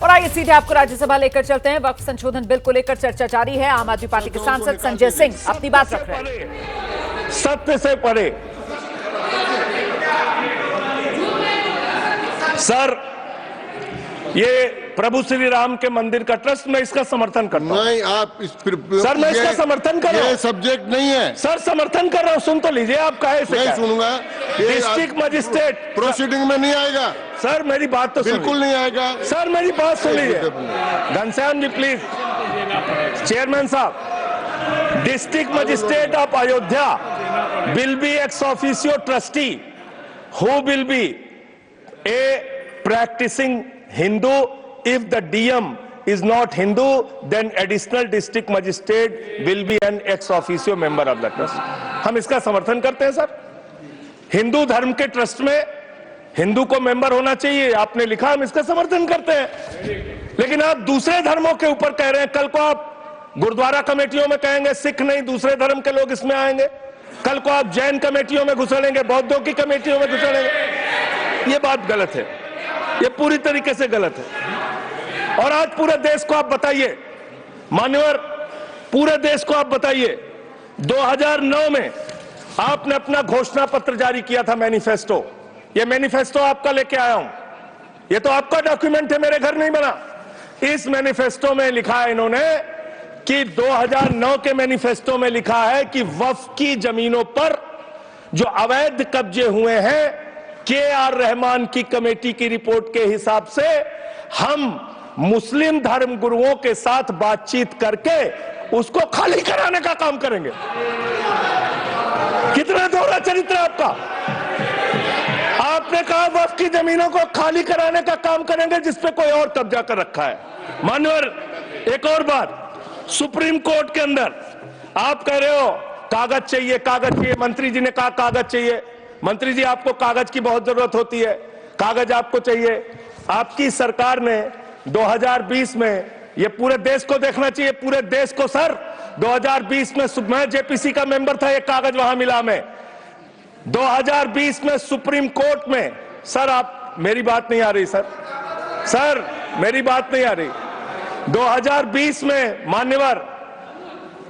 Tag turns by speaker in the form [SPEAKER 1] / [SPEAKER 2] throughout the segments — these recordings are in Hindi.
[SPEAKER 1] और आइए सीधे आपको राज्यसभा लेकर चलते हैं। वक्फ संशोधन बिल को लेकर चर्चा जारी है। आम आदमी पार्टी के सांसद संजय सिंह अपनी बात रख रहे हैं।
[SPEAKER 2] सत्य से परे सर, ये प्रभु श्री राम के मंदिर का ट्रस्ट, मैं इसका समर्थन करता हूं।
[SPEAKER 3] नहीं, आप
[SPEAKER 2] सर मैं इसका समर्थन कर रहा हूं।
[SPEAKER 3] ये सब्जेक्ट नहीं है
[SPEAKER 2] सर, समर्थन कर रहा हूं। सुन तो लीजिए, आप कहे से
[SPEAKER 3] नहीं सुनूंगा।
[SPEAKER 2] डिस्ट्रिक्ट मजिस्ट्रेट
[SPEAKER 3] प्रोसीडिंग में नहीं आएगा
[SPEAKER 2] सर, मेरी बात तो
[SPEAKER 3] बिल्कुल नहीं आएगा
[SPEAKER 2] सर, मेरी बात सुन लीजिए। घनश्याम जी प्लीज, चेयरमैन साहब, district magistrate of Ayodhya will be ex officio trustee who will be A practicing Hindu. If the DM is not Hindu, then additional district magistrate will be an ex officio member of the trust. हम इसका समर्थन करते हैं सर। हिंदू धर्म के ट्रस्ट में हिंदू को मेंबर होना चाहिए, आपने लिखा, हम इसका समर्थन करते हैं। लेकिन आप दूसरे धर्मों के ऊपर कह रहे हैं। कल को आप गुरुद्वारा कमेटियों में कहेंगे सिख नहीं, दूसरे धर्म के लोग इसमें आएंगे। कल को आप जैन कमेटियों में घुसड़ेंगे, बौद्धों की कमेटियों में घुसड़ेंगे। ये बात गलत है, ये पूरी तरीके से गलत है। और आज पूरे देश को आप बताइए, मान्यवर, पूरे देश को आप बताइए, 2009 में आपने अपना घोषणा पत्र जारी किया था, मैनिफेस्टो। ये मैनिफेस्टो आपका लेके आया हूं, ये तो आपका डॉक्यूमेंट है, मेरे घर नहीं बना। इस मैनिफेस्टो में लिखा है इन्होंने कि 2009 के मैनिफेस्टो में लिखा है कि वक्फ की जमीनों पर जो अवैध कब्जे हुए हैं, के.आर. रहमान की कमेटी की रिपोर्ट के हिसाब से हम मुस्लिम धर्म गुरुओं के साथ बातचीत करके उसको खाली कराने का काम करेंगे। कितना दोहरा चरित्र आपका। आपने कहा वक्फ की जमीनों को खाली कराने का काम करेंगे जिसपे कोई और कब्जा कर रखा है। मान्यवर, एक और बात, सुप्रीम कोर्ट के अंदर आप कह रहे हो कागज चाहिए, कागज चाहिए। मंत्री जी ने कहा कागज चाहिए। मंत्री जी, आपको कागज की बहुत जरूरत होती है, कागज आपको चाहिए। आपकी सरकार ने 2020 में, ये पूरे देश को देखना चाहिए, पूरे देश को सर, 2020 में मैं जेपीसी का मेंबर था, एक कागज वहां मिला मैं 2020 में सुप्रीम कोर्ट में। सर आप, मेरी बात नहीं आ रही सर, मेरी बात नहीं आ रही। 2020 में मान्यवर,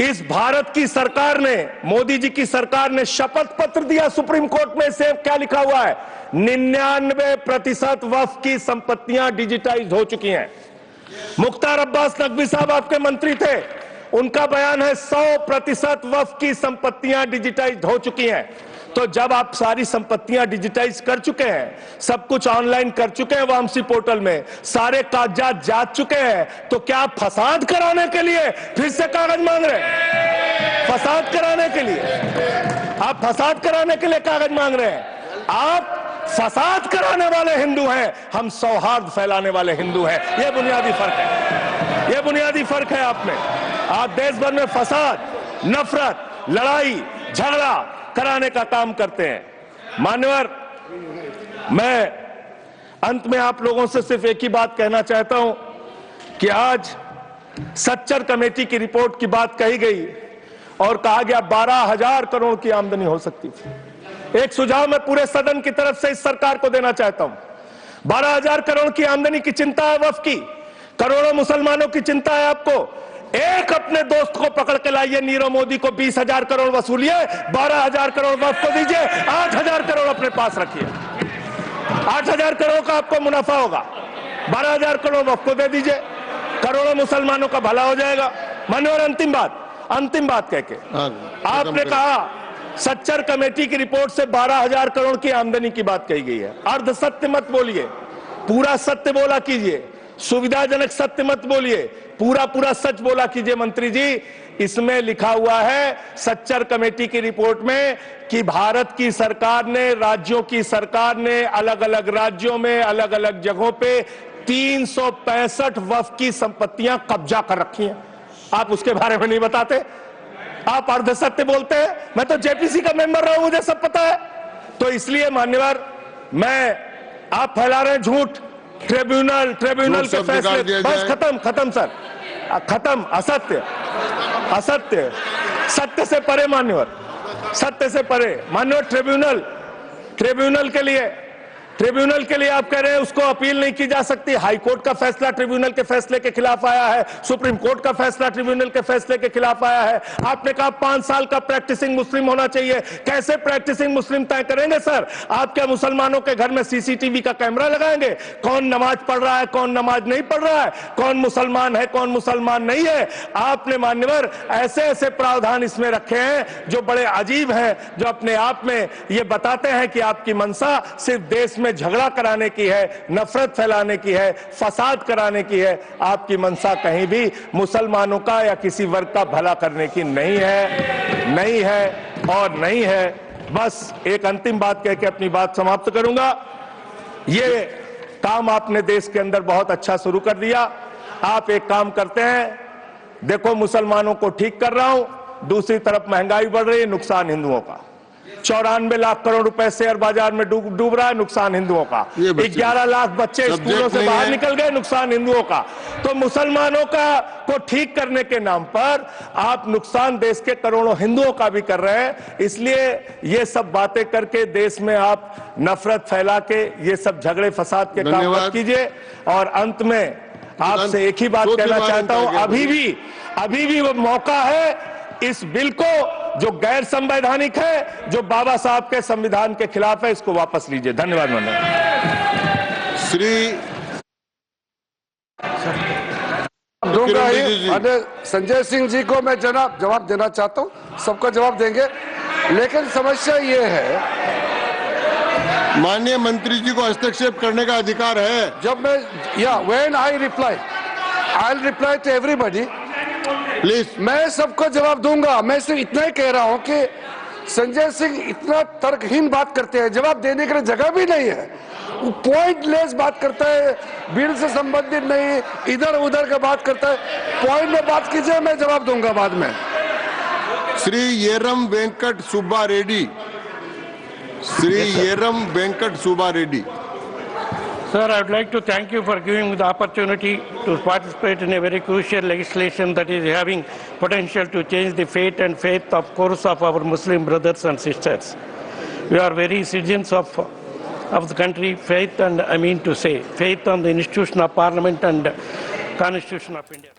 [SPEAKER 2] इस भारत की सरकार ने, मोदी जी की सरकार ने शपथ पत्र दिया सुप्रीम कोर्ट में। से क्या लिखा हुआ है? 99% वक्फ की संपत्तियां डिजिटाइज हो चुकी हैं। मुख्तार अब्बास नकवी साहब आपके मंत्री थे, उनका बयान है 100% वक्फ की संपत्तियां डिजिटाइज हो चुकी हैं। तो जब आप सारी संपत्तियां डिजिटाइज कर चुके हैं, सब कुछ ऑनलाइन कर चुके हैं वामसी पोर्टल में, सारे कागजात जांच चुके हैं, तो क्या आप फसाद कराने के लिए फिर से कागज मांग रहे हैं? फसाद कराने के लिए आप, फसाद कराने के लिए कागज मांग रहे हैं। आप फसाद कराने वाले हिंदू हैं, हम सौहार्द फैलाने वाले हिंदू हैं। यह बुनियादी फर्क है, यह बुनियादी फर्क है आप में। आप देश भर में फसाद, नफरत, लड़ाई, झगड़ा कराने का काम करते हैं। मान्यवर, मैं अंत में आप लोगों से सिर्फ एक ही बात कहना चाहता हूं कि आज सच्चर कमेटी की रिपोर्ट की बात कही गई और कहा गया 12,000 करोड़ की आमदनी हो सकती थी। एक सुझाव मैं पूरे सदन की तरफ से इस सरकार को देना चाहता हूं। 12,000 करोड़ की आमदनी की चिंता है वक्फ की, करोड़ों मुसलमानों की चिंता है आपको। एक अपने दोस्त को पकड़ के लाइए, नीरव मोदी को 20,000 करोड़ वसूलिए, 12,000 करोड़ वक्फ को दीजिए, 8,000 करोड़ अपने पास रखिए। 8,000 करोड़ का आपको मुनाफा होगा, 12,000 करोड़ वक्फ को दे दीजिए, करोड़ों मुसलमानों का भला हो जाएगा। मान्यवर, अंतिम बात कह के आपने कहा सच्चर कमेटी की रिपोर्ट से 12,000 करोड़ की आमदनी की बात कही गई है। अर्ध सत्य मत बोलिए, पूरा सत्य बोला कीजिए। सुविधाजनक सत्य मत बोलिए, पूरा सच बोला कीजिए। मंत्री जी, इसमें लिखा हुआ है सच्चर कमेटी की रिपोर्ट में कि भारत की सरकार ने, राज्यों की सरकार ने अलग अलग राज्यों में, अलग अलग जगहों पे 365 वक्फ की संपत्तियां कब्जा कर रखी हैं। आप उसके बारे में नहीं बताते, आप अर्ध सत्य बोलते हैं। मैं तो जेपीसी का मेंबर रहा हूं, मुझे सब पता है। तो इसलिए मान्यवर, आप फैला रहे हैं झूठ। ट्रिब्यूनल के फैसले, बस खत्म सर, खत्म। असत्य, सत्य से परे मान्यवर, सत्य से परे मान्यवर। ट्रिब्यूनल के लिए ट्रिब्यूनल के लिए आप कह रहे हैं उसको अपील नहीं की जा सकती। हाई कोर्ट का फैसला ट्रिब्यूनल के फैसले के खिलाफ आया है, सुप्रीम कोर्ट का फैसला ट्रिब्यूनल के फैसले के खिलाफ आया है। आपने कहा 5 साल का प्रैक्टिसिंग मुस्लिम होना चाहिए। कैसे प्रैक्टिसिंग मुस्लिम तय करेंगे सर? आप क्या मुसलमानों के घर में सीसीटीवी का कैमरा लगाएंगे? कौन नमाज पढ़ रहा है, कौन नमाज नहीं पढ़ रहा है, कौन मुसलमान है, कौन मुसलमान नहीं है? आपने मान्यवर ऐसे ऐसे प्रावधान इसमें रखे हैं जो बड़े अजीब हैं, जो अपने आप में ये बताते हैं कि आपकी मंशा सिर्फ देश में झगड़ा कराने की है, नफरत फैलाने की है, फसाद कराने की है। आपकी मंशा कहीं भी मुसलमानों का या किसी वर्ग का भला करने की नहीं है, नहीं है और नहीं है। बस एक अंतिम बात कह के अपनी बात समाप्त करूंगा। ये काम आपने देश के अंदर बहुत अच्छा शुरू कर दिया। आप एक काम करते हैं, देखो मुसलमानों को ठीक कर रहा हूं, दूसरी तरफ महंगाई बढ़ रही है, नुकसान हिंदुओं का। 94 लाख करोड़ रुपए शेयर बाजार में डूब रहा है, नुकसान हिंदुओं का। 11 लाख बच्चे स्कूलों से बाहर निकल गए, नुकसान हिंदुओं का। तो मुसलमानों का को ठीक करने के नाम पर आप नुकसान देश के करोड़ों हिंदुओं का भी कर रहे हैं। इसलिए ये सब बातें करके देश में आप नफरत फैला के ये सब झगड़े फसाद के काम मत कीजिए। और अंत में आपसे एक ही बात कहना चाहता हूं, अभी भी वो मौका है इस बिल को जो गैर संवैधानिक है, जो बाबा साहब के संविधान के खिलाफ है, इसको वापस लीजिए। धन्यवाद मंडल।
[SPEAKER 3] श्री
[SPEAKER 4] दूंगा ही। अरे संजय सिंह जी को मैं जवाब देना चाहता हूँ, सबका जवाब देंगे, लेकिन समस्या ये है,
[SPEAKER 3] माननीय मंत्री जी को हस्तक्षेप करने का अधिकार है।
[SPEAKER 4] जब मैं when I will reply to everybody
[SPEAKER 3] please.
[SPEAKER 4] मैं सबको जवाब दूंगा। मैं सिर्फ इतना ही कह रहा हूं कि संजय सिंह इतना तर्कहीन बात करते हैं, जवाब देने के लिए जगह भी नहीं है। वो पॉइंटलेस बात करता है, बिल से संबंधित नहीं, इधर उधर का बात करता है। पॉइंट में बात कीजिए, मैं जवाब दूंगा बाद में।
[SPEAKER 3] Shri येरम Venkat Subba Reddy, Shri येरम Venkat Subba Reddy.
[SPEAKER 5] Sir, I would like to thank you for giving me the opportunity to participate in a very crucial legislation that is having potential to change the fate and faith of course of our Muslim brothers and sisters. We are very citizens of the country, faith and I mean to say, faith on the institution of Parliament and Constitution of India.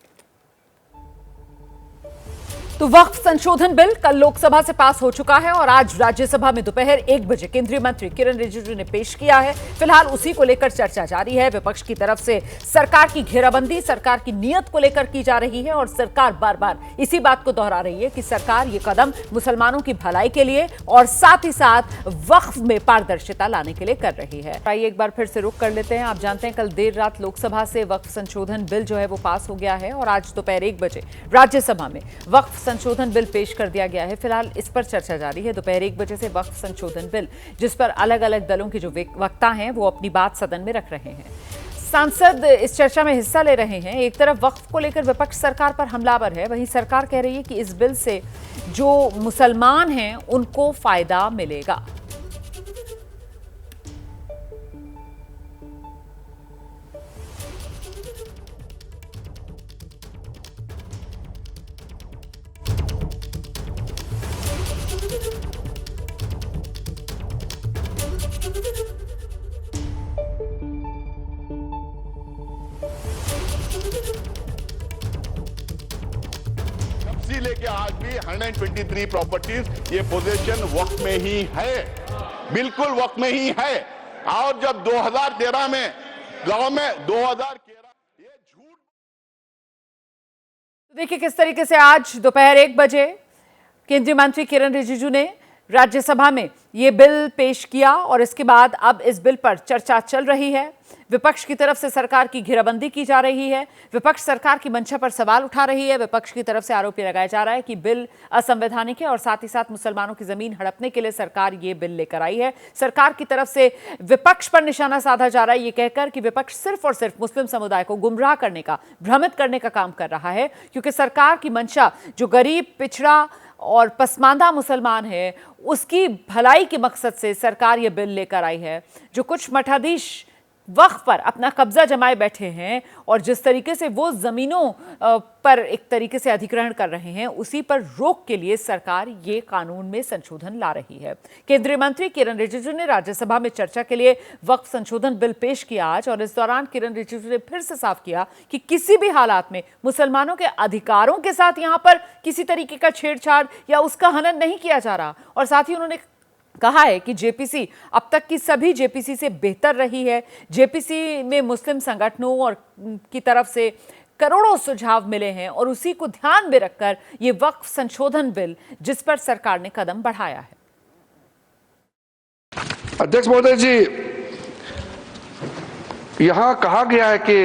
[SPEAKER 1] तो वक्फ संशोधन बिल कल लोकसभा से पास हो चुका है और आज राज्यसभा में दोपहर 1 बजे केंद्रीय मंत्री किरण रिजिजू ने पेश किया है। फिलहाल उसी को लेकर चर्चा जारी है। विपक्ष की तरफ से सरकार की घेराबंदी, सरकार की नीयत को लेकर की जा रही है और सरकार बार बार इसी बात को दोहरा रही है कि सरकार ये कदम मुसलमानों की भलाई के लिए और साथ ही साथ वक्फ में पारदर्शिता लाने के लिए कर रही है। आइए एक बार फिर से रुक कर लेते हैं। आप जानते हैं कल देर रात लोकसभा से वक्फ संशोधन बिल जो है वो पास हो गया है और आज दोपहर 1 बजे राज्यसभा में वक्फ संशोधन बिल पेश कर दिया गया है। फिलहाल इस पर चर्चा जारी है। दोपहर 1 बजे से वक्फ संशोधन बिल, जिस पर अलग अलग दलों के जो वक्ता हैं वो अपनी बात सदन में रख रहे हैं। सांसद इस चर्चा में हिस्सा ले रहे हैं। एक तरफ वक्फ को लेकर विपक्ष सरकार पर हमलावर है, वहीं सरकार कह रही है कि इस बिल से जो मुसलमान हैं उनको फायदा मिलेगा।
[SPEAKER 6] लेके आज भी 123 प्रॉपर्टीज ये पोजीशन वक्त में ही है, बिल्कुल वक्त में ही है। और जब 2013 में गांव में 2013 ये झूठ।
[SPEAKER 1] देखिए किस तरीके से आज दोपहर 1 बजे केंद्रीय मंत्री किरण रिजिजू ने राज्यसभा में ये बिल पेश किया और इसके बाद अब इस बिल पर चर्चा चल रही है। विपक्ष की तरफ से सरकार की घेराबंदी की जा रही है, विपक्ष सरकार की मंशा पर सवाल उठा रही है, विपक्ष की तरफ से आरोप लगाया जा रहा है कि बिल असंवैधानिक है और साथ ही साथ मुसलमानों की जमीन हड़पने के लिए सरकार ये बिल लेकर आई है। सरकार की तरफ से विपक्ष पर निशाना साधा जा रहा है ये कहकर कि विपक्ष सिर्फ और सिर्फ मुस्लिम समुदाय को गुमराह करने का, भ्रमित करने का काम कर रहा है, क्योंकि सरकार की मंशा जो गरीब, पिछड़ा और पसमानदा मुसलमान है उसकी भलाई के मकसद से सरकार ये बिल लेकर आई है। जो कुछ मठाधीश वक्फ पर अपना कब्जा जमाए बैठे हैं और जिस तरीके से वो जमीनों पर एक तरीके से अधिग्रहण कर रहे हैं, उसी पर रोक के लिए सरकार ये कानून में संशोधन ला रही है। केंद्रीय मंत्री किरण रिजिजू ने राज्यसभा में चर्चा के लिए वक्फ संशोधन बिल पेश किया आज, और इस दौरान किरण रिजिजू ने फिर से साफ किया कि किसी भी हालात में मुसलमानों के अधिकारों के साथ यहां पर किसी तरीके का छेड़छाड़ या उसका हनन नहीं किया जा रहा। और साथ ही उन्होंने कहा है कि जेपीसी अब तक की सभी जेपीसी से बेहतर रही है। जेपीसी में मुस्लिम संगठनों और की तरफ से करोड़ों सुझाव मिले हैं और उसी को ध्यान में रखकर ये वक्फ संशोधन बिल जिस पर सरकार ने कदम बढ़ाया है।
[SPEAKER 4] अध्यक्ष महोदय जी, यहां कहा गया है कि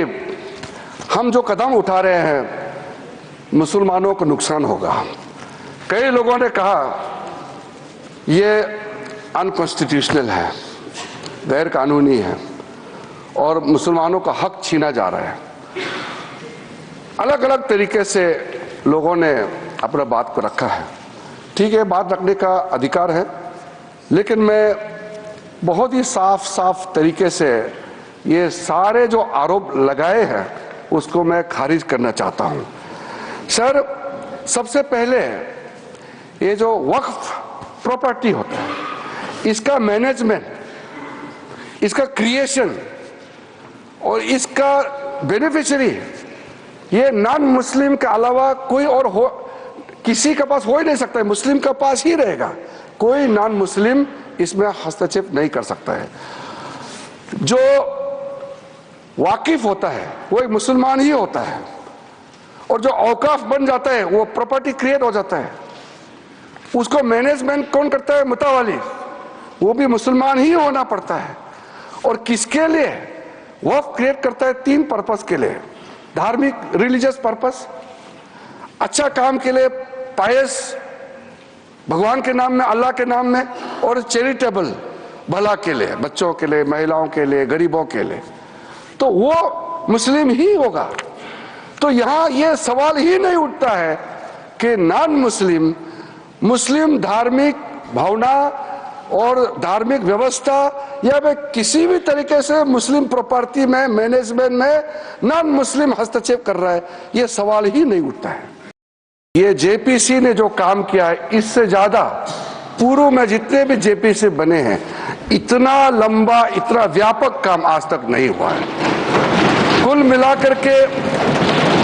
[SPEAKER 4] हम जो कदम उठा रहे हैं मुसलमानों को नुकसान होगा। कई लोगों ने कहा ये अनकॉन्स्टिट्यूशनल है, गैर कानूनी है और मुसलमानों का हक छीना जा रहा है। अलग अलग तरीके से लोगों ने अपना बात को रखा है। ठीक है, बात रखने का अधिकार है, लेकिन मैं बहुत ही साफ साफ तरीके से ये सारे जो आरोप लगाए हैं उसको मैं खारिज करना चाहता हूं। सर, सबसे पहले ये जो वक्फ प्रॉपर्टी होता है, इसका मैनेजमेंट, इसका क्रिएशन और इसका बेनिफिशियरी ये नॉन मुस्लिम के अलावा कोई और हो, किसी के पास हो ही नहीं सकता है। मुस्लिम के पास ही रहेगा, कोई नॉन मुस्लिम इसमें हस्तक्षेप नहीं कर सकता है। जो वाकिफ होता है वो एक मुसलमान ही होता है, और जो औकाफ बन जाता है वो प्रॉपर्टी क्रिएट हो जाता है, उसको मैनेजमेंट कौन करता है? मुतावाली, वो भी मुसलमान ही होना पड़ता है। और किसके लिए वक्फ क्रिएट करता है? 3 पर्पस के लिए, धार्मिक रिलीजियस पर्पस, अच्छा काम के लिए, पायस भगवान के नाम में, अल्लाह के नाम में, और चैरिटेबल भला के लिए, बच्चों के लिए, महिलाओं के लिए, गरीबों के लिए, तो वो मुस्लिम ही होगा। तो यहां ये सवाल ही नहीं उठता है कि नॉन मुस्लिम मुस्लिम धार्मिक भावना और धार्मिक व्यवस्था या वे किसी भी तरीके से मुस्लिम प्रॉपर्टी में, मैनेजमेंट में नॉन मुस्लिम हस्तक्षेप कर रहा है, ये सवाल ही नहीं उठता है। ये जेपीसी ने जो काम किया है, इससे ज्यादा पूर्व में जितने भी जेपीसी बने हैं, इतना लंबा, इतना व्यापक काम आज तक नहीं हुआ है। कुल मिलाकर के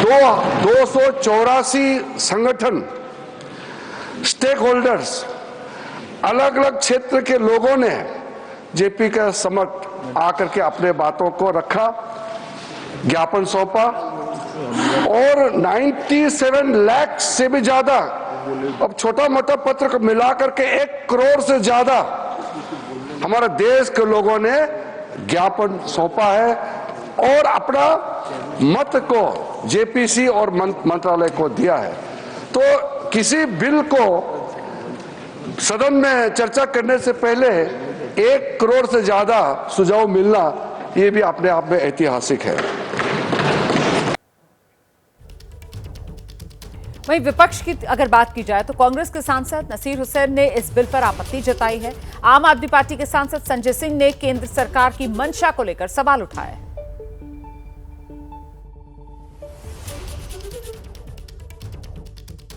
[SPEAKER 4] 284 संगठन, स्टेक होल्डर्स, अलग अलग क्षेत्र के लोगों ने जेपी के समक्ष आकर के अपने बातों को रखा, ज्ञापन सौंपा, और 97 लाख से भी ज्यादा, अब छोटा मोटा पत्र को मिलाकर के 1 करोड़ से ज्यादा हमारे देश के लोगों ने ज्ञापन सौंपा है और अपना मत को जेपीसी और मंत्रालय को दिया है। तो किसी बिल को सदन में चर्चा करने से पहले 1 करोड़ से ज्यादा सुझाव मिलना, ये भी अपने आप में ऐतिहासिक है।
[SPEAKER 1] वहीं विपक्ष की अगर बात की जाए तो कांग्रेस के सांसद नसीर हुसैन ने इस बिल पर आपत्ति जताई है। आम आदमी पार्टी के सांसद संजय सिंह ने केंद्र सरकार की मंशा को लेकर सवाल उठाया है।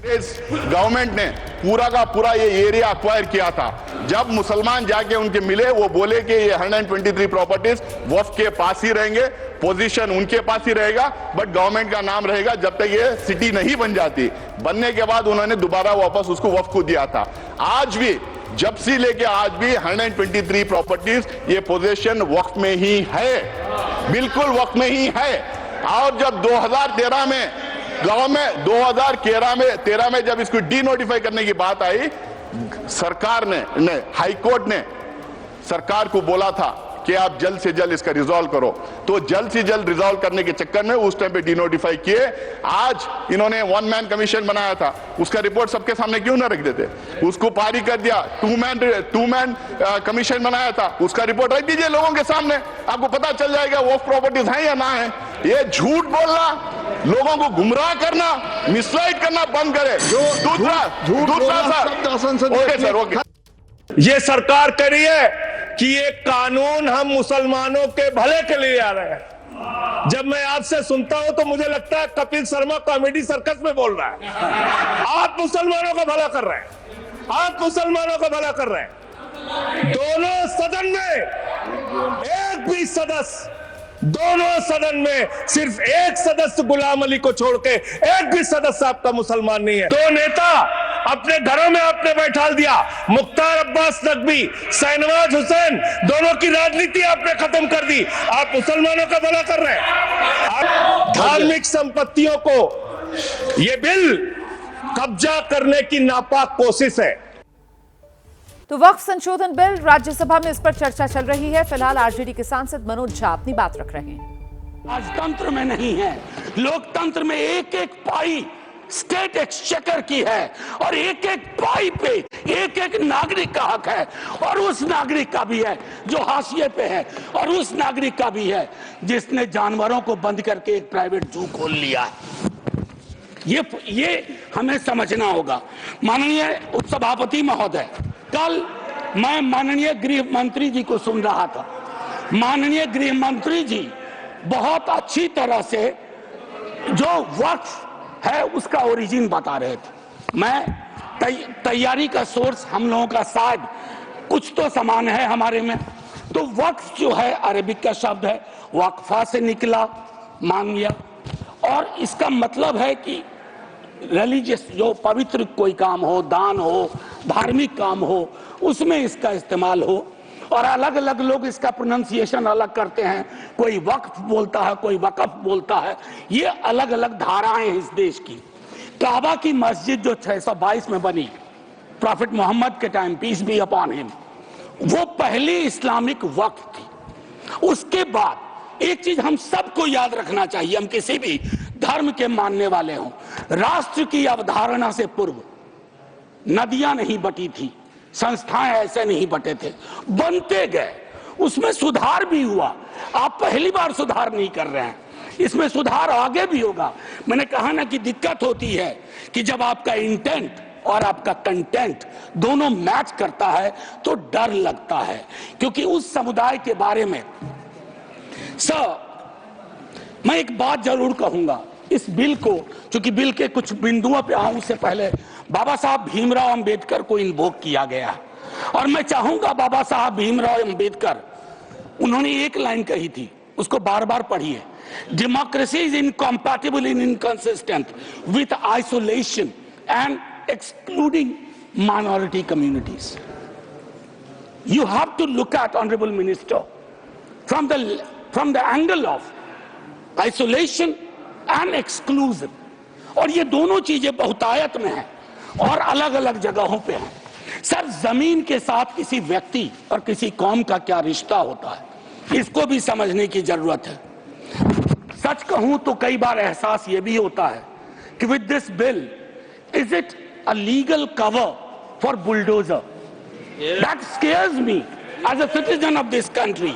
[SPEAKER 6] गवर्नमेंट ने पूरा का पूरा ये एरिया अक्वायर किया था। जब मुसलमान जाके उनके मिले, वो बोले कि ये 123 प्रॉपर्टीज वक्फ के पास ही रहेंगे, पोजीशन उनके पास ही रहेगा, बट गवर्नमेंट का नाम रहेगा जब तक ये सिटी नहीं बन जाती। बनने के बाद उन्होंने दोबारा वापस उसको वक्फ को दिया था। आज भी, जब से लेके आज भी 123 प्रॉपर्टीज ये पोजीशन वक्फ में ही है, बिल्कुल वक्फ में ही है। और जब 2013 में गवर्नमेंट 2013 में जब इसको डी नोटिफाई करने की बात आई, सरकार ने हाई कोर्ट ने सरकार को बोला था कि आप जल्द से जल्द इसका रिजॉल्व करो। तो जल्द से जल्द रिजॉल्व करने के चक्कर में उस टाइम पे डी नोटिफाई किए। आज इन्होंने 1 मैन कमीशन बनाया था, उसका रिपोर्ट सबके सामने क्यों ना रख देते? उसको पारी कर दिया। 2 मैन कमीशन बनाया था, उसका रिपोर्ट रख दीजिए लोगों के सामने, आपको पता चल जाएगा वो प्रॉपर्टीज हैं या ना है। ये झूठ बोलना, लोगों को गुमराह करना, मिसगाइड करना बंद करे। दूसरा सर, ओके सर, ओके।
[SPEAKER 2] ये सरकार कह रही है कि ये कानून हम मुसलमानों के भले के लिए आ रहे हैं। जब मैं आपसे सुनता हूं तो मुझे लगता है कपिल शर्मा कॉमेडी सर्कस में बोल रहा है। आप मुसलमानों का भला कर रहे हैं, आप मुसलमानों का भला कर रहे हैं। दोनों सदन में एक भी सदस्य, दोनों सदन में सिर्फ एक सदस्य गुलाम अली को छोड़ के एक भी सदस्य आपका मुसलमान नहीं है। दो नेता अपने घरों में आपने बैठा दिया, मुख्तार अब्बास नकवी, शाहनवाज हुसैन, दोनों की राजनीति आपने खत्म कर दी। आप मुसलमानों का भला कर रहे हैं। आप धार्मिक संपत्तियों को ये बिल कब्जा करने की नापाक कोशिश है।
[SPEAKER 1] तो वक्फ संशोधन बिल राज्यसभा में इस पर चर्चा चल रही है। फिलहाल आरजेडी के सांसद मनोज झा अपनी बात रख रहे हैं।
[SPEAKER 7] राजतंत्र में नहीं है, लोकतंत्र में एक एक पाई स्टेट एक्सचेकर की है और एक एक पाई पे एक एक नागरिक का हक है, और उस नागरिक का भी है जो हाशिए पे है, और उस नागरिक का भी है जिसने जानवरों को बंद करके एक प्राइवेट जू खोल लिया है। ये हमें समझना होगा। माननीय उपसभापति महोदय, कल मैं माननीय गृह मंत्री जी को सुन रहा था। माननीय गृह मंत्री जी बहुत अच्छी तरह से जो वक्फ है उसका ओरिजिन बता रहे थे। मैं तैयारी का सोर्स हम लोगों का शायद कुछ तो समान है हमारे में। तो वक्फ जो है अरबिक का शब्द है, वक्फा से निकला, मान लिया, और इसका मतलब है कि रिलीजियस जो पवित्र कोई काम हो, दान हो, धार्मिक काम हो, उसमें इसका इस्तेमाल हो। और अलग अलग लोग इसका प्रोनाउंसिएशन अलग करते हैं, कोई वक्फ बोलता है, कोई वकफ बोलता है। ये अलग अलग धाराएं हैं इस देश की। काबा की मस्जिद जो 622 में बनी प्रॉफिट मोहम्मद के time, peace be upon him, वो पहली इस्लामिक वक्फ थी। उसके बाद एक चीज हम सबको याद रखना चाहिए, हम किसी भी धर्म के मानने वाले हों, राष्ट्र की अवधारणा से पूर्व नदियां नहीं बटी थी, संस्थाएं ऐसे नहीं बटे थे, बनते गए, उसमें सुधार भी हुआ। आप पहली बार सुधार नहीं कर रहे हैं, इसमें सुधार आगे भी होगा। मैंने कहा ना कि दिक्कत होती है कि जब आपका इंटेंट और आपका कंटेंट दोनों मैच करता है तो डर लगता है, क्योंकि उस समुदाय के बारे में मैं एक बात जरूर कहूंगा। इस बिल को, चूंकि बिल के कुछ बिंदुओं पे आऊं उससे पहले बाबा साहब भीमराव अंबेडकर को इन्वोक किया गया, और मैं चाहूंगा बाबा साहब भीमराव अंबेडकर, उन्होंने एक लाइन कही थी, उसको बार बार पढ़िए। Democracy is incompatible in inconsistent with isolation and excluding minority communities. You have to look at, Honorable Minister, from the angle of isolation and exclusion. और ये दोनों चीजें बहुतायत में हैं और अलग अलग जगहों पे हैं। सर, जमीन के साथ किसी व्यक्ति और किसी कौम का क्या रिश्ता होता है, इसको भी समझने की जरूरत है। सच कहूं तो कई बार एहसास ये भी होता है कि with this bill, is it a legal cover for bulldozer? That scares me as a citizen of this country.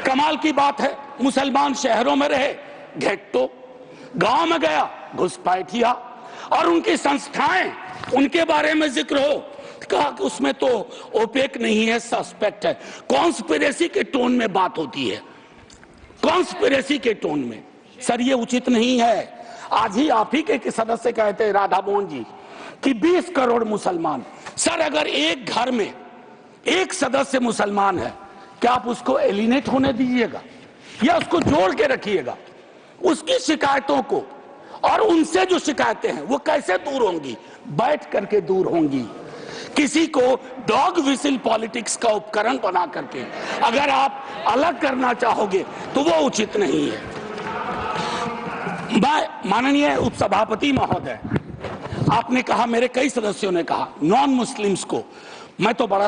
[SPEAKER 7] कमाल की बात है, मुसलमान शहरों में रहे घेट्टो, गांव में गया घुसपैठिया, और उनकी संस्थाएं, उनके बारे में जिक्र हो, कहा कि उसमें तो ओपेक नहीं है, सस्पेक्ट है। कॉन्स्पिरेसी के टोन में बात होती है, कॉन्स्पिरेसी के टोन में। सर, ये उचित नहीं है। आज ही आप ही के सदस्य कहते हैं, राधा मोहन जी, कि 20 करोड़ मुसलमान। सर, अगर एक घर में एक सदस्य मुसलमान है, क्या आप उसको एलिनेट होने दीजिएगा या उसको जोड़ के रखिएगा? उसकी शिकायतों को और उनसे जो शिकायतें हैं वो कैसे दूर होंगी? बैठ करके दूर होंगी। किसी को डॉग विसिल पॉलिटिक्स का उपकरण बना करके अगर आप अलग करना चाहोगे तो वो उचित नहीं है। माननीय उपसभापति महोदय, आपने कहा, मेरे कई सदस्यों ने कहा, नॉन मुस्लिम्स को, मैं तो बड़ा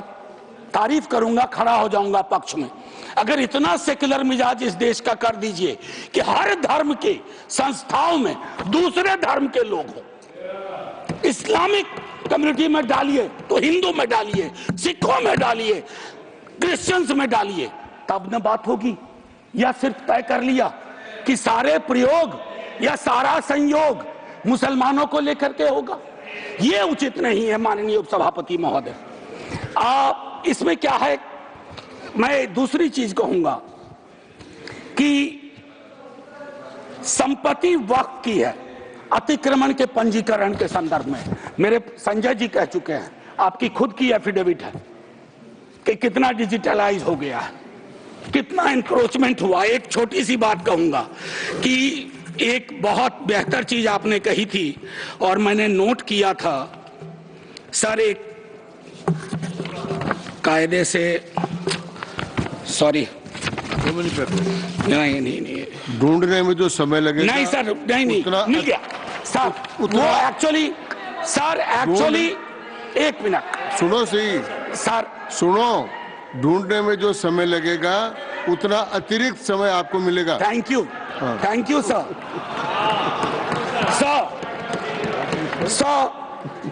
[SPEAKER 7] तारीफ करूंगा, खड़ा हो जाऊंगा पक्ष में, अगर इतना सेक्युलर मिजाज इस देश का कर दीजिए कि हर धर्म के संस्थाओं में दूसरे धर्म के लोग हो। इस्लामिक कम्युनिटी में डालिए तो हिंदू में डालिए, सिखों में डालिए, क्रिश्चियंस में डालिए, तब न बात होगी। या सिर्फ तय कर लिया कि सारे प्रयोग या सारा संयोग मुसलमानों को लेकर के होगा, ये उचित नहीं है। माननीय उपसभापति महोदय, इसमें क्या है मैं दूसरी चीज कहूंगा कि संपत्ति वक्त की है, अतिक्रमण के पंजीकरण के संदर्भ में मेरे संजय जी कह चुके हैं, आपकी खुद की एफिडेविट है कि कितना डिजिटलाइज हो गया है, कितना इंक्रोचमेंट हुआ। एक छोटी सी बात कहूंगा कि एक बहुत बेहतर चीज आपने कही थी और मैंने नोट किया था सर, एक कायदे से, सॉरी, नहीं
[SPEAKER 3] ढूंढने में जो समय लगेगा,
[SPEAKER 7] नहीं सर, नहीं मिल गया सर, वो एक्चुअली एक मिनट
[SPEAKER 3] सुनो सही
[SPEAKER 7] सर,
[SPEAKER 3] सुनो, ढूंढने में जो समय लगेगा उतना अतिरिक्त समय आपको मिलेगा।
[SPEAKER 7] Thank you sir.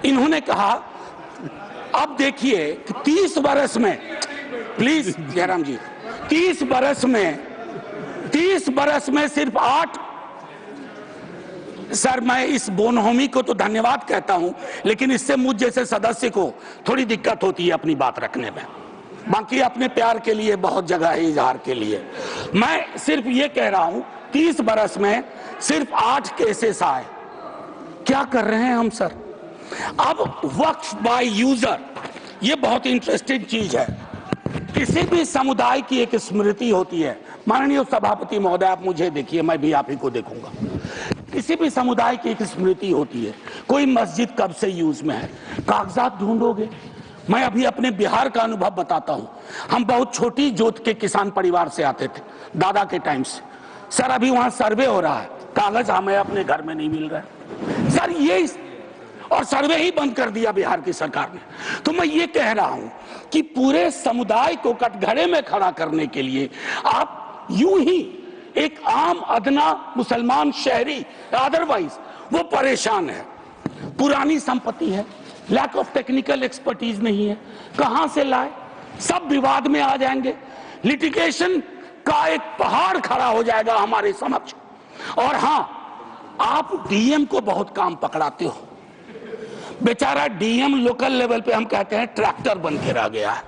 [SPEAKER 7] इन्होंने कहा, अब देखिए कि 30 बरस में, प्लीज जयराम जी, 30 बरस में सिर्फ 8, सर मैं इस बोनहोमी को तो धन्यवाद कहता हूं, लेकिन इससे मुझ जैसे सदस्य को थोड़ी दिक्कत होती है अपनी बात रखने में। बाकी अपने प्यार के लिए बहुत जगह है इजहार के लिए। मैं सिर्फ ये कह रहा हूं 30 बरस में सिर्फ 8 केसेस आए। क्या कर रहे हैं हम सर? अब वक्फ बाय यूजर, ये बहुत इंटरेस्टिंग चीज है। किसी भी समुदाय की एक स्मृति होती है। माननीय सभापति महोदय, आप मुझे देखिए, मैं भी आप ही को देखूंगा। किसी भी समुदाय की एक स्मृति होती है। कोई मस्जिद कब से यूज में है, कागजात ढूंढोगे। मैं अभी अपने बिहार का अनुभव बताता हूं। हम बहुत छोटी जोत के किसान परिवार से आते थे, दादा के टाइम से। सर अभी वहां सर्वे हो रहा है, कागज हमें अपने घर में नहीं मिल रहा है सर, ये और सर्वे ही बंद कर दिया बिहार की सरकार ने। तो मैं ये कह रहा हूं कि पूरे समुदाय को कटघरे में खड़ा करने के लिए आप यूं ही एक आम अदना मुसलमान शहरी, अदरवाइज वो परेशान है। पुरानी संपत्ति है, लैक ऑफ टेक्निकल एक्सपर्टीज नहीं है, कहां से लाए, सब विवाद में आ जाएंगे। लिटिगेशन का एक पहाड़ खड़ा हो जाएगा हमारे समक्ष। और हां, आप डीएम को बहुत काम पकड़ाते हो। बेचारा डीएम लोकल लेवल पे हम कहते हैं ट्रैक्टर बन के रह गया है।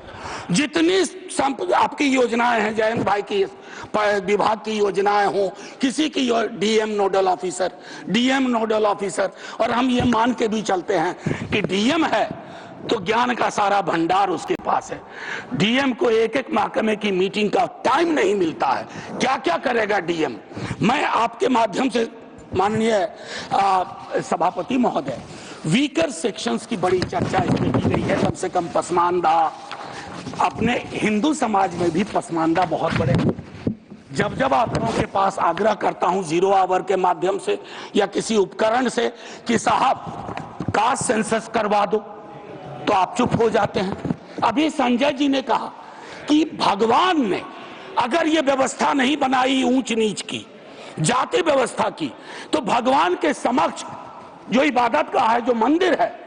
[SPEAKER 7] जितनी आपकी योजनाएं हैं, जयंत भाई की विभाग की योजनाएं हो, किसी की डीएम नोडल ऑफिसर, और हम ये मान के भी चलते हैं कि डीएम है तो ज्ञान का सारा भंडार उसके पास है। डीएम को एक एक महकमे की मीटिंग का टाइम नहीं मिलता है, क्या क्या करेगा डीएम। मैं आपके माध्यम से माननीय सभापति महोदय, वीकर सेक्शंस की बड़ी चर्चा इसमें की गई है। कम से कम पसमानदा, अपने हिंदू समाज में भी पसमानदा बहुत बड़े। जब आप लोगों के पास आग्रह करता हूं 0 आवर के माध्यम से या किसी उपकरण से कि साहब कास्ट सेंसस करवा दो, तो आप चुप हो जाते हैं। अभी संजय जी ने कहा कि भगवान ने अगर ये व्यवस्था नहीं बनाई ऊंच नीच की, जाति व्यवस्था की, तो भगवान के समक्ष जो इबादत का है, जो मंदिर है,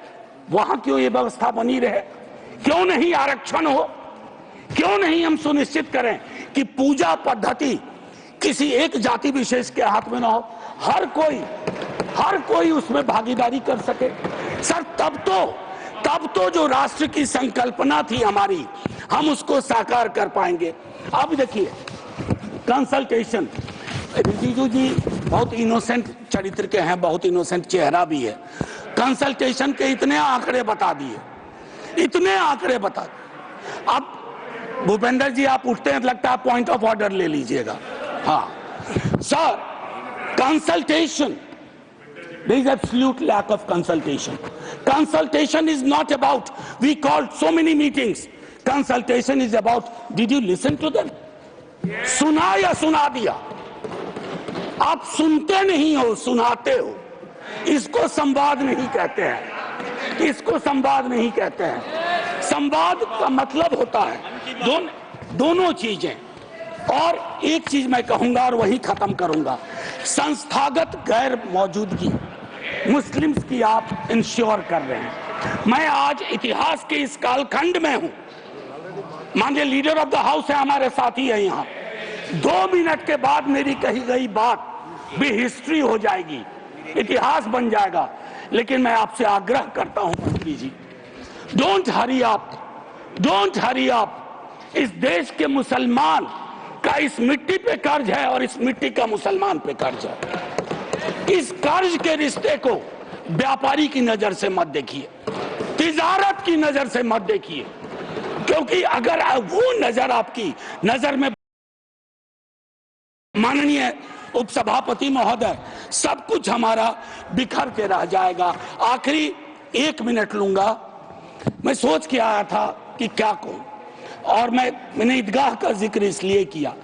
[SPEAKER 7] वहां क्यों ये व्यवस्था बनी रहे? क्यों नहीं आरक्षण हो? क्यों नहीं हम सुनिश्चित करें कि पूजा पद्धति किसी एक जाति विशेष के हाथ में ना हो, हर कोई उसमें भागीदारी कर सके। सर तब तो जो राष्ट्र की संकल्पना थी हमारी, हम उसको साकार कर पाएंगे। अब देखिए कंसल्टेशन, रिजिजू जी बहुत इनोसेंट चरित्र के हैं, बहुत इनोसेंट चेहरा भी है। कंसल्टेशन के इतने आंकड़े बता दिए। अब भूपेंद्र जी आप उठते हैं, लगता है पॉइंट ऑफ ऑर्डर ले लीजिएगा। हाँ sir, consultation, there is absolute lack of consultation. Consultation is not about we called so many meetings. Consultation is about did you listen to them? सुना या सुना दिया? आप सुनते नहीं हो, सुनाते हो। इसको संवाद नहीं कहते हैं, संवाद का मतलब होता है दोनों चीजें। और एक चीज मैं कहूंगा और वही खत्म करूंगा, संस्थागत गैर मौजूदगी मुस्लिम्स की आप इंश्योर कर रहे हैं। मैं आज इतिहास के इस कालखंड में हूं। माननीय लीडर ऑफ द हाउस है, हमारे साथी है यहाँ। 2 मिनट के बाद मेरी कही गई बात भी हिस्ट्री हो जाएगी, इतिहास बन जाएगा। लेकिन मैं आपसे आग्रह करता हूं मंत्री जी, डोंट हरी अप, इस देश के मुसलमान का इस मिट्टी पे कर्ज है और इस मिट्टी का मुसलमान पे कर्ज है। इस कर्ज के रिश्ते को व्यापारी की नजर से मत देखिए, तिजारत की नजर से मत देखिए, क्योंकि अगर वो नजर आपकी नजर में, माननीय उपसभापति महोदय, सब कुछ हमारा बिखर के रह जाएगा। आखिरी 1 मिनट लूंगा। मैं सोच के आया था कि क्या कहूं, और मैंने ईदगाह का जिक्र इसलिए किया।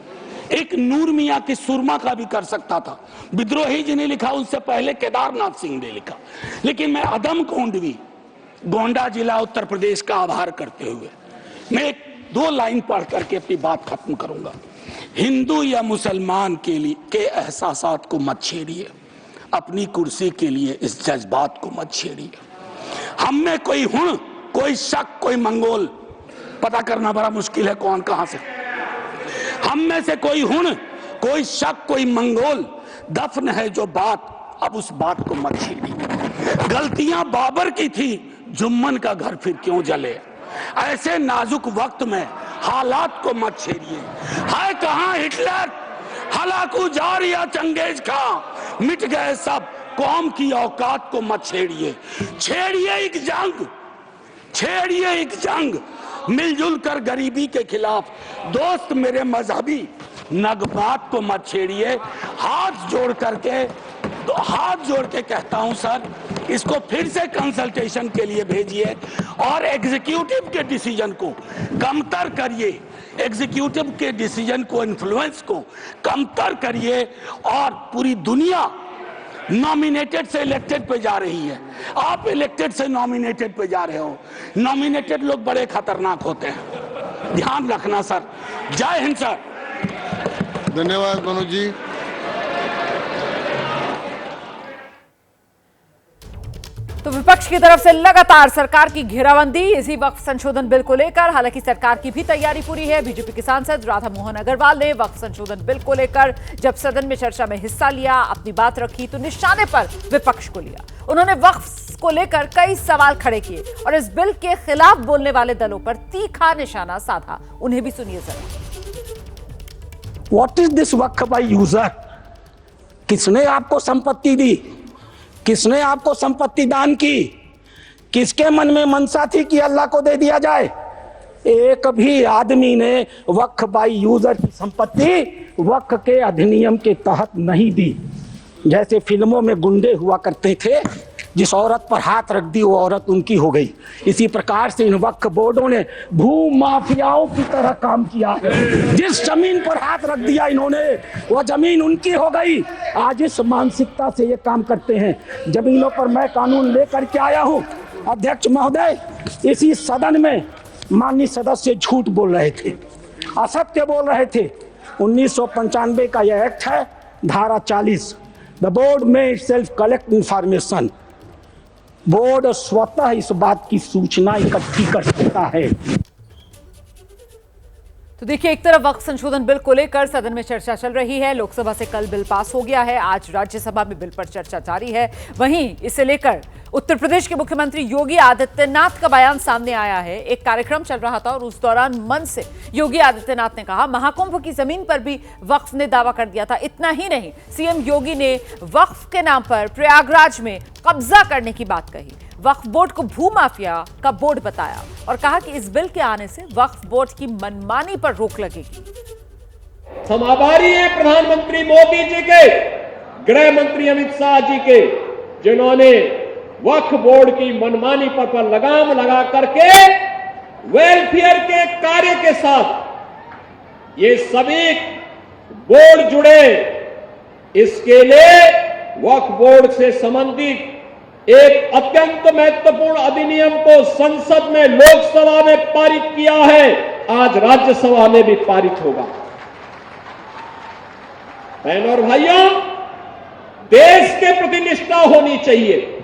[SPEAKER 7] एक नूर मियां की सुरमा का भी कर सकता था, विद्रोही जी ने लिखा, उससे पहले केदारनाथ सिंह ने लिखा, लेकिन मैं अदम कोंडवी, गोंडा जिला उत्तर प्रदेश का आभार करते हुए मैं 2 लाइन पढ़ करके अपनी बात खत्म करूंगा। हिंदू या मुसलमान के लिए के एहसासात को मत छेड़िए, अपनी कुर्सी के लिए इस जज्बात को मत छेड़िए। हम में कोई हुण, कोई शक, कोई मंगोल, पता करना बड़ा मुश्किल है कौन कहां से, हम में से कोई हुण, कोई शक, कोई मंगोल दफन है जो बात, अब उस बात को मत छेड़िए। गलतियां बाबर की थी, जुम्मन का घर फिर क्यों जले। ऐसे नाजुक वक्त में हालात को मत छेड़िए। है कहां हिटलर, हलाकू जार या चंगेज खां, मिट गए सब, कौम की औकात को मत छेड़िए। छेड़िए एक जंग, छेड़िए एक जंग मिलजुल कर गरीबी के खिलाफ। दोस्त मेरे मजहबी नगबात को मत छेड़िए। हाथ जोड़ के कहता हूं सर, इसको फिर से कंसल्टेशन के लिए भेजिए और एग्जीक्यूटिव के डिसीजन को कमतर करिए, एग्जीक्यूटिव के डिसीजन को, इन्फ्लुएंस को कमतर करिए। और पूरी दुनिया नॉमिनेटेड से इलेक्टेड पे जा रही है, आप इलेक्टेड से नॉमिनेटेड पे जा रहे हो। नॉमिनेटेड लोग बड़े खतरनाक होते हैं, ध्यान रखना सर। जय हिंद सर।
[SPEAKER 3] धन्यवाद मनोज जी।
[SPEAKER 1] तो विपक्ष की तरफ से लगातार सरकार की घेराबंदी इसी वक्फ संशोधन बिल को लेकर। हालांकि सरकार की भी तैयारी पूरी है। बीजेपी के सांसद राधा मोहन अग्रवाल ने वक्फ संशोधन बिल को लेकर जब सदन में चर्चा में हिस्सा लिया, अपनी बात रखी, तो निशाने पर विपक्ष को लिया। उन्होंने वक्फ को लेकर कई सवाल खड़े किए और इस बिल के खिलाफ बोलने वाले दलों पर तीखा निशाना साधा। उन्हें भी सुनिए जरा।
[SPEAKER 7] What is this Waqf by user? किसने आपको संपत्ति दी? किसने आपको संपत्ति दान की? किसके मन में मनसा थी कि अल्लाह को दे दिया जाए? एक भी आदमी ने वक्फ बाय यूजर की संपत्ति वक्फ के अधिनियम के तहत नहीं दी। जैसे फिल्मों में गुंडे हुआ करते थे, जिस औरत पर हाथ रख दी वो औरत उनकी हो गई। इसी प्रकार से इन वक्फ बोर्डों ने भू माफियाओं की तरह काम किया। जिस जमीन पर हाथ रख दिया इन्होंने, वो जमीन उनकी हो गई। आज इस मानसिकता से ये काम करते हैं। जमीनों पर मैं कानून लेकर के आया हूँ। अध्यक्ष महोदय, इसी सदन में माननीय सदस्य झूठ बोल रहे थे, असत्य बोल रहे थे। 1995 का यह एक्ट है, धारा 40। द बोर्ड में इटसेल्फ कलेक्ट इंफॉर्मेशन। बोर्ड स्वतः इस बात की सूचना इकट्ठी कर सकता है।
[SPEAKER 1] तो देखिए, एक तरफ वक्फ संशोधन बिल को लेकर सदन में चर्चा चल रही है। लोकसभा से कल बिल पास हो गया है, आज राज्यसभा में बिल पर चर्चा जारी है। वहीं इसे लेकर उत्तर प्रदेश के मुख्यमंत्री योगी आदित्यनाथ का बयान सामने आया है। एक कार्यक्रम चल रहा था और उस दौरान मंच से योगी आदित्यनाथ ने कहा, महाकुंभ की जमीन पर भी वक्फ ने दावा कर दिया था। इतना ही नहीं, सीएम योगी ने वक्फ के नाम पर प्रयागराज में कब्जा करने की बात कही। वक्फ बोर्ड को भूमाफिया का बोर्ड बताया और कहा कि इस बिल के आने से वक्फ बोर्ड की मनमानी पर रोक लगेगी।
[SPEAKER 8] हम आभारी हैं प्रधानमंत्री मोदी जी के, गृह मंत्री अमित शाह जी के, जिन्होंने वक्फ बोर्ड की मनमानी पर लगाम लगा करके वेलफेयर के कार्य के साथ ये सभी बोर्ड जुड़े। इसके लिए वक्फ बोर्ड से संबंधित एक अत्यंत महत्वपूर्ण अधिनियम को संसद में, लोकसभा में पारित किया है, आज राज्यसभा में भी पारित होगा। बहनों और भाइयों, देश के प्रति निष्ठा होनी चाहिए।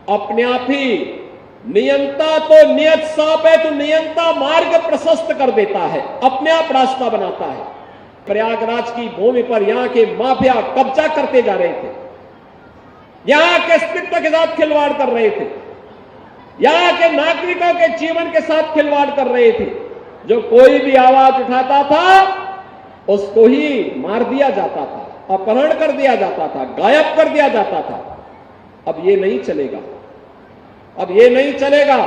[SPEAKER 8] अपने आप ही नियंता तो नियत साफ है, तो नियंता मार्ग प्रशस्त कर देता है, अपने आप रास्ता बनाता है। प्रयागराज की भूमि पर यहां के माफिया कब्जा करते जा रहे थे, यहां के अस्तित्व के साथ खिलवाड़ कर रहे थे, यहां के नागरिकों के जीवन के साथ खिलवाड़ कर रहे थे। जो कोई भी आवाज उठाता था उसको ही मार दिया जाता था, अपहरण कर दिया जाता था, गायब कर दिया जाता था। अब ये नहीं चलेगा, अब ये नहीं चलेगा।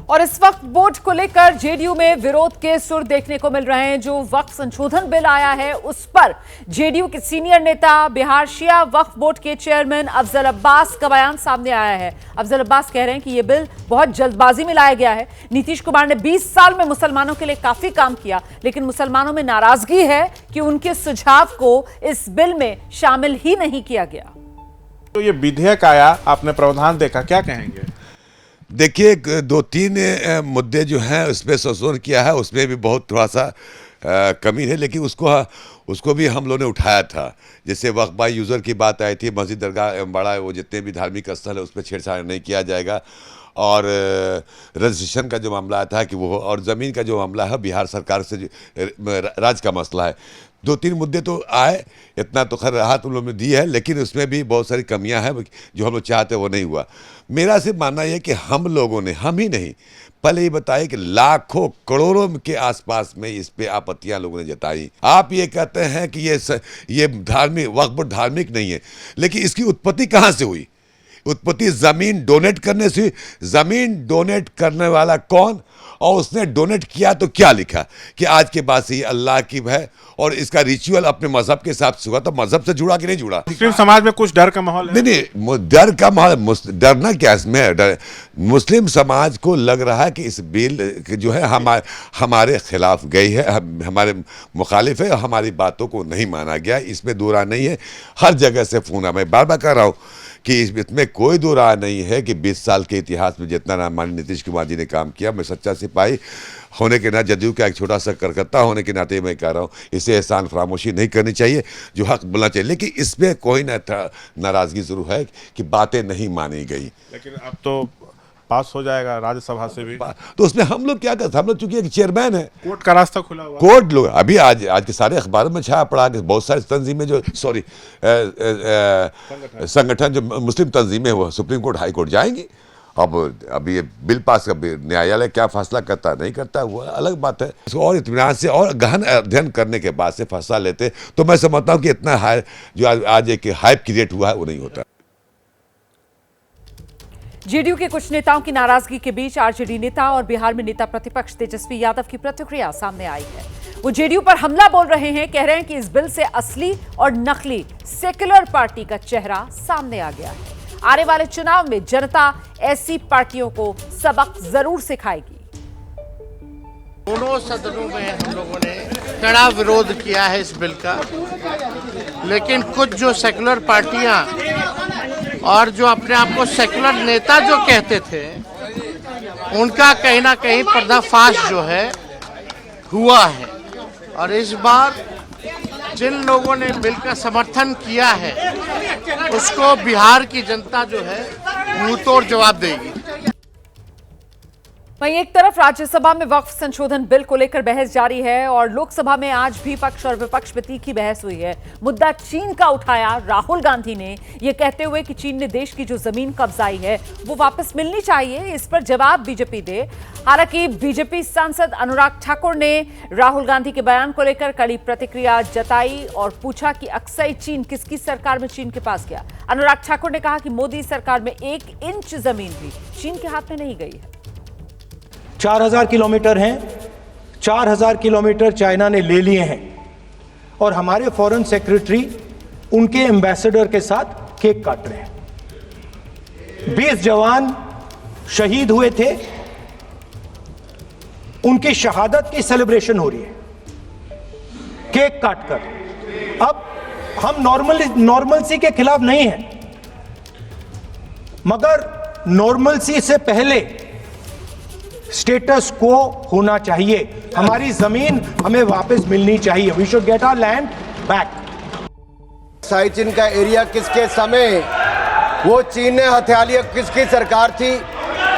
[SPEAKER 1] और इस वक्त वोट को लेकर जेडीयू में विरोध के सुर देखने को मिल रहे हैं। जो वक्फ संशोधन बिल आया है उस पर जेडीयू के सीनियर नेता बिहार शिया वक्फ बोर्ड के चेयरमैन अफजल अब्बास का बयान सामने आया है। अफजल अब्बास कह रहे हैं कि यह बिल बहुत जल्दबाजी में लाया गया है। नीतीश कुमार ने 20 साल में मुसलमानों के लिए काफी काम किया, लेकिन मुसलमानों में नाराजगी है कि उनके सुझाव को इस बिल में शामिल ही नहीं किया गया।
[SPEAKER 9] तो ये विधेयक आया, आपने प्रावधान देखा, क्या कहेंगे?
[SPEAKER 10] देखिए, 2-3 मुद्दे जो हैं उस पर संशोधन किया है, उसमें भी बहुत थोड़ा सा कमी है, लेकिन उसको भी हम लोगों ने उठाया था। जैसे वक्फ बाय यूज़र की बात आई थी, मस्जिद, दरगाह, बड़ा वो जितने भी धार्मिक स्थल है उस पर छेड़छाड़ नहीं किया जाएगा। और रजिस्ट्रेशन का जो मामला था कि वो, और ज़मीन का जो मामला है बिहार सरकार से राज्य का मसला है। 2-3 मुद्दे तो आए, इतना तो खैर राहत उन लोगों ने दी है, लेकिन उसमें भी बहुत सारी कमियां हैं जो हम लोग चाहते वो नहीं हुआ। मेरा सिर्फ मानना यह कि हम लोगों ने, हम ही नहीं, पहले ही बताया कि लाखों करोड़ों के आसपास में इस पे आपत्तियां लोगों ने जताई। आप ये कहते हैं कि ये धार्मिक वक्फ बोर्ड धार्मिक नहीं है, लेकिन इसकी उत्पत्ति कहाँ से हुई? उत्पत्ति जमीन डोनेट करने से। जमीन डोनेट करने वाला कौन, और उसने डोनेट किया तो क्या लिखा कि आज के बाद से ये अल्लाह की है, और इसका रिचुअल अपने मजहब के हिसाब से हुआ। तो मजहब से जुड़ा कि नहीं जुड़ा?
[SPEAKER 9] मुस्लिम समाज में कुछ डर का माहौल है?
[SPEAKER 10] नहीं, डर का माहौल, डरना क्या इसमें? मुस्लिम समाज को लग रहा है कि इस बिल जो है हमारे खिलाफ गई है, हमारे मुखालिफ है, हमारी बातों को नहीं माना गया। इसमें दो राय नहीं है, हर जगह से फोन है। मैं बार बार कह रहा हूँ कि इसमें कोई दो राय नहीं है कि 20 साल के इतिहास में जितना माननीय नीतीश कुमार जी ने काम किया, मैं सच्चा सिपाही होने के नाते, जदयू का एक छोटा सा करकर्ता होने के नाते मैं कह रहा हूँ, इसे एहसान फरामोशी नहीं करनी चाहिए, जो हक बोलना चाहिए। लेकिन इसमें कोई नाराजगी जरूर है कि बातें नहीं मानी गई।
[SPEAKER 9] लेकिन अब तो पास हो जाएगा राज्यसभा से भी,
[SPEAKER 10] तो उसमें हम लोग क्या करते हैं? हम लोग चूंकि एक चेयरमैन है,
[SPEAKER 9] कोर्ट का रास्ता खुला हुआ।
[SPEAKER 10] कोर्ट लोग अभी आज के सारे अखबारों में छाया पड़ा कि बहुत सारी तंजीमें जो संगठन जो मुस्लिम तंजीमें वो सुप्रीम कोर्ट, हाई कोर्ट जाएंगी। अब ये बिल पास का न्यायालय क्या फैसला करता नहीं करता वो अलग बात है। इसको और इत्मीनान से और गहन अध्ययन करने के बाद से फैसला लेते, तो मैं समझता हूँ कि इतना हाई जो आज एक हाइप क्रिएट हुआ है वो नहीं होता।
[SPEAKER 1] जेडीयू के कुछ नेताओं की नाराजगी के बीच आरजेडी नेता और बिहार में नेता प्रतिपक्ष तेजस्वी यादव की प्रतिक्रिया सामने आई है। वो जेडीयू पर हमला बोल रहे हैं, कह रहे हैं कि इस बिल से असली और नकली सेक्युलर पार्टी का चेहरा सामने आ गया है। आने वाले चुनाव में जनता ऐसी पार्टियों को सबक जरूर सिखाएगी।
[SPEAKER 11] दोनों सदनों में हम लोगों ने कड़ा विरोध किया है इस बिल का, लेकिन कुछ जो सेक्युलर पार्टियां और जो अपने आप को सेक्युलर नेता जो कहते थे, उनका कहीं ना कहीं पर्दाफाश जो है हुआ है। और इस बार जिन लोगों ने बिल का समर्थन किया है उसको बिहार की जनता जो है मुंहतोड़ जवाब देगी।
[SPEAKER 1] वहीं एक तरफ राज्यसभा में वक्फ संशोधन बिल को लेकर बहस जारी है और लोकसभा में आज भी पक्ष और विपक्ष में तीखी बहस हुई है। मुद्दा चीन का उठाया राहुल गांधी ने, यह कहते हुए कि चीन ने देश की जो जमीन कब्जाई है वो वापस मिलनी चाहिए। इस पर जवाब बीजेपी दे। हालांकि बीजेपी सांसद अनुराग ठाकुर ने राहुल गांधी के बयान को लेकर कड़ी प्रतिक्रिया जताई और पूछा कि अक्सई चीन किसकी सरकार में चीन के पास गया। अनुराग ठाकुर ने कहा कि मोदी सरकार में 1 इंच जमीन भी चीन के हाथ में नहीं गई है।
[SPEAKER 12] 4000 किलोमीटर हैं, 4000 किलोमीटर चाइना ने ले लिए हैं और हमारे फॉरेन सेक्रेटरी उनके एम्बेसडर के साथ केक काट रहे हैं। 20 जवान शहीद हुए थे, उनकी शहादत की सेलिब्रेशन हो रही है केक काटकर। अब हम नॉर्मलसी के खिलाफ नहीं हैं, मगर नॉर्मलसी से पहले स्टेटस को होना चाहिए। हमारी जमीन हमें वापस मिलनी चाहिए। We should get our land back.
[SPEAKER 13] Siachen का एरिया किसके समय वो चीन ने हथिया लिया, किसकी सरकार थी?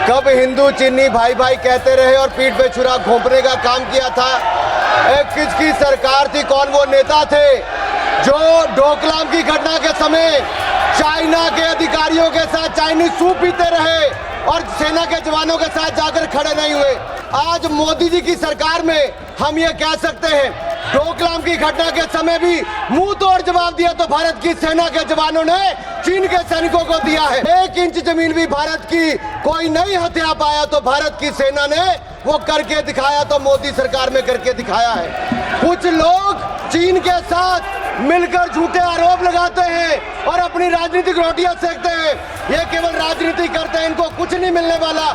[SPEAKER 13] कब हिंदू चीनी भाई भाई कहते रहे और पीठ पे छुरा घोंपने का काम किया था? किसकी सरकार थी? कौन वो नेता थे जो डोकलाम की घटना के समय चाइना के अधिकारियों के साथ चाइनीज सूप पीते रहे और सेना के जवानों के साथ जाकर खड़े नहीं हुए। आज मोदी जी की सरकार में हम ये कह सकते हैं, डोकलाम की घटना के समय भी मुंह तोड़ जवाब दिया तो भारत की सेना के जवानों ने चीन के सैनिकों को दिया है। 1 इंच जमीन भी भारत की कोई नहीं हथिया पाया तो भारत की सेना ने वो करके दिखाया, तो मोदी सरकार में करके दिखाया है। कुछ लोग चीन के साथ मिलकर झूठे आरोप लगाते हैं और अपनी राजनीतिक रोटियां सेकते हैं। ये केवल राजनीति करते हैं, इनको कुछ नहीं मिलने वाला।